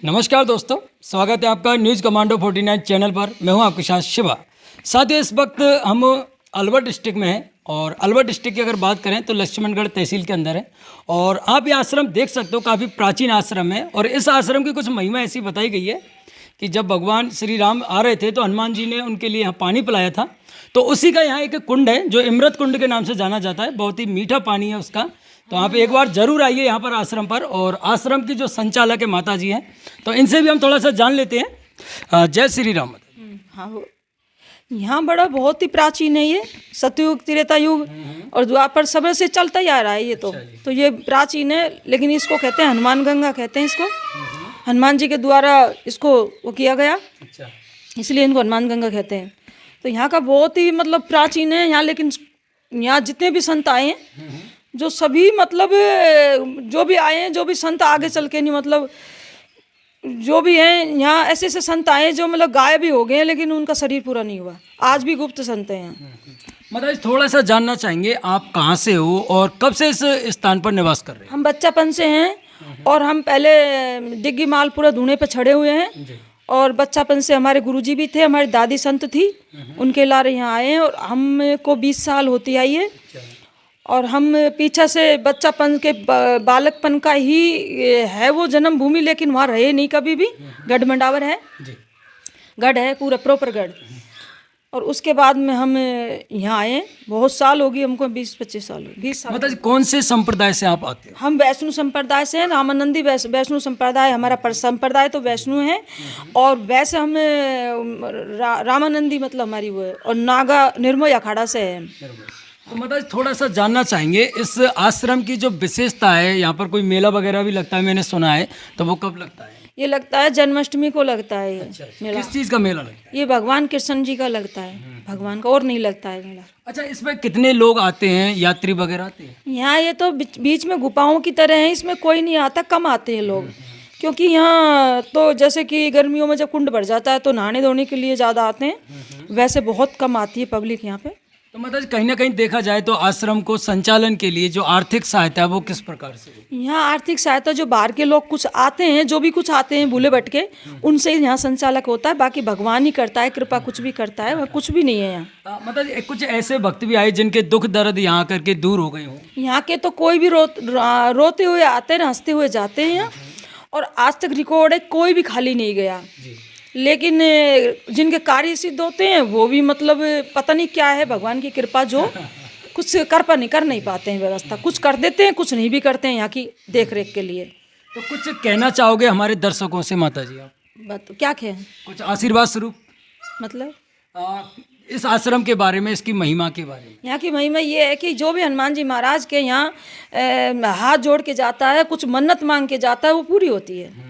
नमस्कार दोस्तों, स्वागत है आपका न्यूज़ कमांडो 49 चैनल पर। मैं हूं आपके साथ शिवा। साथ ही इस वक्त हम अलवर डिस्ट्रिक्ट में हैं और अलवर डिस्ट्रिक्ट की अगर बात करें तो लक्ष्मणगढ़ तहसील के अंदर है। और आप ये आश्रम देख सकते हो, काफ़ी प्राचीन आश्रम है। और इस आश्रम की कुछ महिमा ऐसी बताई गई है कि जब भगवान श्री राम आ रहे थे तो हनुमान जी ने उनके लिए यहाँ पानी पिलाया था। तो उसी का यहाँ एक कुंड है जो इमरत कुंड के नाम से जाना जाता है। बहुत ही मीठा पानी है उसका। तो आप एक बार जरूर आइए यहाँ पर आश्रम पर। और आश्रम की जो संचालक है माता जी हैं, तो इनसे भी हम थोड़ा सा जान लेते हैं। जय श्री राम। हाँ, यहाँ बड़ा बहुत ही प्राचीन है ये। सतयुग, त्रेता युग और द्वापर समय से चलता ही आ रहा है ये। तो ये प्राचीन है, लेकिन इसको कहते हैं हनुमान गंगा कहते हैं इसको। हनुमान जी के द्वारा इसको वो किया गया, इसलिए इनको हनुमान गंगा कहते हैं। तो यहाँ का बहुत ही मतलब प्राचीन है यहाँ। लेकिन यहाँ जितने भी संत आए हैं, जो सभी मतलब जो भी आए हैं, जो भी संत आगे चल के नहीं मतलब जो भी हैं यहाँ, ऐसे ऐसे संत आए जो मतलब गायब भी हो गए हैं, लेकिन उनका शरीर पूरा नहीं हुआ। आज भी गुप्त संत हैं यहाँ। मतलब थोड़ा सा जानना चाहेंगे, आप कहाँ से हो और कब से इस स्थान पर निवास कर रहे हैं? हम बच्चापन से हैं और हम पहले डिग्गी मालपुरा धूणे पे छड़े हुए हैं। और बच्चापन से हमारे गुरुजी भी थे, हमारी दादी संत थी, उनके लारे यहाँ आए हैं। और हमको 20 साल होती आई है। और हम पीछे से बच्चापन के बालकपन का ही है वो जन्मभूमि, लेकिन वहाँ रहे नहीं कभी भी। गढ़ मंडावर है, गढ़ है पूरा प्रॉपर गढ़। और उसके बाद में हम यहाँ आए। बहुत साल हो गई हमको, 20-25 साल हो, 20 साल। मतलब कौन से संप्रदाय से आप आते हो? हम वैष्णु संप्रदाय से हैं, रामानंदी वैष्णु संप्रदाय हमारा संप्रदाय तो वैष्णु है। और वैसे हम रामानंदी मतलब हमारी वो है। और नागा निर्मोही अखाड़ा से है। तो मतलब थोड़ा सा जानना चाहेंगे इस आश्रम की जो विशेषता है। यहाँ पर कोई मेला वगैरह भी लगता है, मैंने सुना है, तो वो कब लगता है? ये लगता है जन्माष्टमी को लगता है ये मेला। किस चीज़ का मेला लगता है? ये भगवान कृष्ण जी का लगता है, भगवान का, और नहीं लगता है मेला। अच्छा, इसमें कितने लोग आते हैं, यात्री वगैरह आते हैं? यहाँ ये तो बीच में गुफाओं की तरह है, इसमें कोई नहीं आता, कम आते हैं लोग। क्योंकि यहाँ तो जैसे कि गर्मियों में जब कुंड भर जाता है तो नहाने धोने के लिए ज़्यादा आते हैं, वैसे बहुत कम आती है पब्लिक यहाँ पे। तो मतलब कहीं ना कहीं देखा जाए तो आश्रम को संचालन के लिए जो आर्थिक सहायता है वो किस प्रकार से? यहाँ आर्थिक सहायता जो बाहर के लोग कुछ आते हैं, जो भी कुछ आते हैं भूले भटके, उनसे यहाँ संचालक होता है। बाकी भगवान ही करता है, कृपा कुछ भी करता है, वह कुछ भी नहीं है यहाँ। मतलब कुछ ऐसे भक्त भी आए जिनके दुख दर्द यहाँ करके दूर हो गए हो? यहाँ के तो कोई भी रोते हुए आते हैं, हंसते हुए जाते हैं यहाँ। और आज तक रिकॉर्ड है, कोई भी खाली नहीं गया। लेकिन जिनके कार्य सिद्ध होते हैं वो भी मतलब पता नहीं क्या है भगवान की कृपा, जो कुछ कर नहीं पाते हैं व्यवस्था। कुछ कर देते हैं, कुछ नहीं भी करते हैं यहाँ की देख रेख के लिए। तो कुछ कहना चाहोगे हमारे दर्शकों से माता जी आप? बात क्या कहें, कुछ आशीर्वाद स्वरूप मतलब इस आश्रम के बारे में, इसकी महिमा के बारे में? यहाँ की महिमा ये है कि जो भी हनुमान जी महाराज के यहाँ हाथ जोड़ के जाता है, कुछ मन्नत मांग के जाता है, वो पूरी होती है।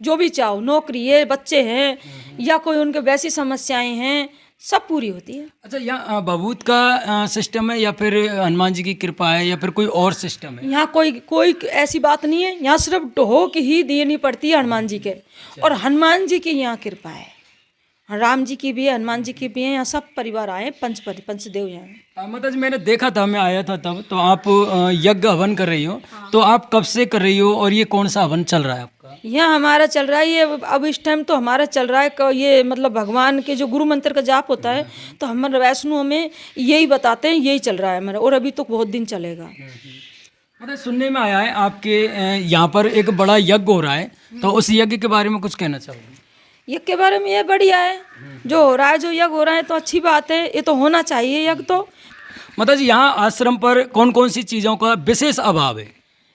जो भी चाहो, नौकरी है, बच्चे हैं, या कोई उनके वैसी समस्याएं हैं, सब पूरी होती है। अच्छा, यहाँ भभूत का सिस्टम है या फिर हनुमान जी की कृपा है या फिर कोई और सिस्टम है? यहाँ कोई ऐसी बात नहीं है। यहाँ सिर्फ ढोक ही देनी पड़ती है हनुमान जी के। और हनुमान जी की यहाँ कृपा है, राम जी की भी है, हनुमान जी की भी है। यहाँ सब परिवार आए, पंचदेव यहाँ। मतलब मैंने देखा था, मैं आया था तब, तो आप यज्ञ हवन कर रही हो। तो आप कब से कर रही हो और ये कौन सा हवन चल रहा है आपका? यहाँ हमारा चल रहा है ये अब इस टाइम तो हमारा चल रहा है ये मतलब भगवान के जो गुरु मंत्र का जाप होता है, तो हमारे वैष्णु में यही बताते हैं, यही चल रहा है हमारा। और अभी तो बहुत दिन चलेगा। मतलब सुनने में आया है आपके यहाँ पर एक बड़ा यज्ञ हो रहा है, तो उस यज्ञ के बारे में कुछ कहना चाहोगे? यज्ञ के बारे में ये बढ़िया है जो हो रहा है, जो यज्ञ हो रहा है तो अच्छी बात है, ये तो होना चाहिए यज्ञ तो। मतलब यहाँ आश्रम पर कौन कौन सी चीज़ों का विशेष अभाव है?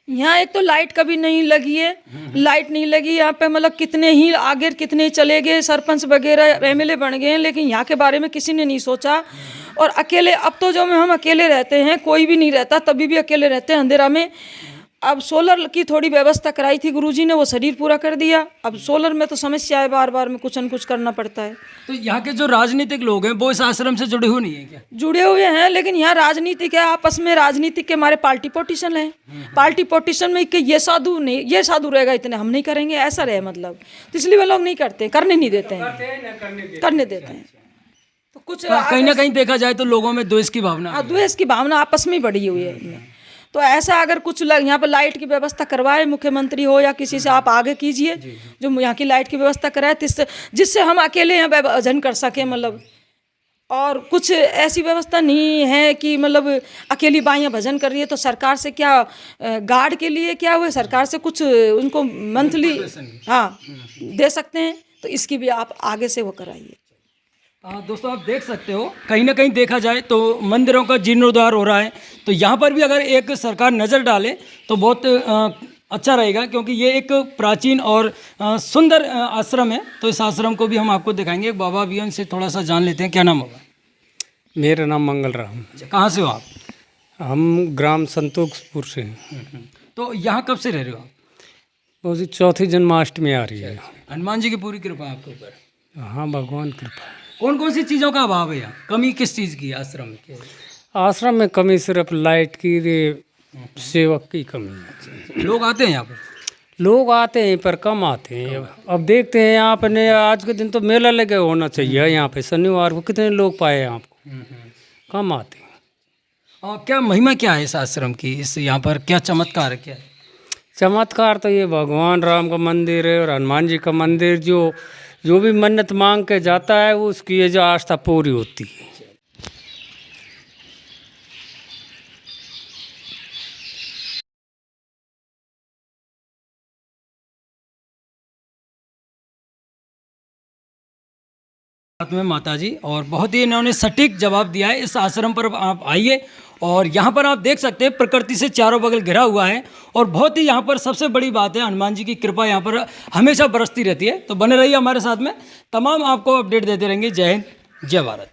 यहाँ एक तो लाइट कभी नहीं लगी है, लाइट नहीं लगी यहाँ पे। मतलब कितने ही आगे कितने ही चले गए, सरपंच वगैरह एमएलए बन गए हैं, लेकिन यहाँ के बारे में किसी ने नहीं सोचा। और अकेले अब तो जो हम अकेले रहते हैं, कोई भी नहीं रहता, तभी भी अकेले रहते हैं अंधेरा में। अब सोलर की थोड़ी व्यवस्था कराई थी गुरुजी ने, वो शरीर पूरा कर दिया। अब सोलर में तो समस्या है, बार बार में कुछ न कुछ करना पड़ता है। तो यहाँ के जो राजनीतिक लोग हैं वो इस आश्रम से जुड़े हुए नहीं है क्या? जुड़े हुए हैं, लेकिन यहाँ राजनीतिक है, आपस में राजनीतिक के हमारे पार्टी पोटिशन है। पार्टी पोटिशन में कि ये साधु नहीं, ये साधु रहेगा, इतने हम नहीं करेंगे, ऐसा रहे मतलब। तो इसलिए वो लोग नहीं करते, करने नहीं देते हैं, करने देते हैं। तो कुछ कहीं ना कहीं देखा जाए तो लोगों में द्वेष की भावना, द्वेष की भावना आपस में बढ़ी हुई है इनमें। तो ऐसा अगर कुछ यहाँ पर लाइट की व्यवस्था करवाए, मुख्यमंत्री हो या किसी से आप आगे कीजिए जो यहाँ की लाइट की व्यवस्था कराए, जिससे हम अकेले यहाँ भजन कर सकें। मतलब और कुछ ऐसी व्यवस्था नहीं है कि मतलब अकेली बाइयाँ भजन कर रही है तो सरकार से क्या गार्ड के लिए क्या हुए, सरकार से कुछ उनको मंथली हाँ दे सकते हैं, तो इसकी भी आप आगे से वो कराइए। दोस्तों आप देख सकते हो कहीं ना कहीं देखा जाए तो मंदिरों का जीर्णोद्धार हो रहा है, तो यहाँ पर भी अगर एक सरकार नज़र डाले तो बहुत अच्छा रहेगा, क्योंकि ये एक प्राचीन और सुंदर आश्रम है। तो इस आश्रम को भी हम आपको दिखाएंगे। एक बाबा भी हैं, उनसे थोड़ा सा जान लेते हैं। क्या नाम होगा? मेरा नाम मंगल राम। कहाँ से हो आप? हम ग्राम संतोषपुर से हैं। तो यहाँ कब से रह रहे हो आप? वो जी चौथी जन्माष्टमी आ रही है। हनुमान जी की पूरी कृपा है आपके ऊपर? हाँ, भगवान कृपा। कौन कौन सी चीज़ों का अभाव है यहाँ? कमी किस चीज़ की है आश्रम के? आश्रम में कमी सिर्फ लाइट की, सेवक की कमी है। लोग आते हैं यहाँ पर? लोग आते हैं पर कम आते हैं। अब देखते हैं यहाँ पे आज के दिन तो मेला लगे होना चाहिए यहाँ पे, शनिवार को कितने लोग पाए आपको, कम आते हैं। और क्या महिमा क्या है इस आश्रम की? इस यहाँ पर क्या चमत्कार है, क्या है? चमत्कार तो ये भगवान राम का मंदिर है और हनुमान जी का मंदिर, जो भी मन्नत मांग के जाता है वो उसकी ये जो आस्था पूरी होती है। साथ में माता जी, और बहुत ही इन्होंने सटीक जवाब दिया है। इस आश्रम पर आप आइए और यहाँ पर आप देख सकते हैं प्रकृति से चारों बगल घिरा हुआ है, और बहुत ही यहाँ पर सबसे बड़ी बात है हनुमान जी की कृपा यहाँ पर हमेशा बरसती रहती है। तो बने रहिए हमारे साथ में, तमाम आपको अपडेट देते रहेंगे। जय हिंद, जय भारत।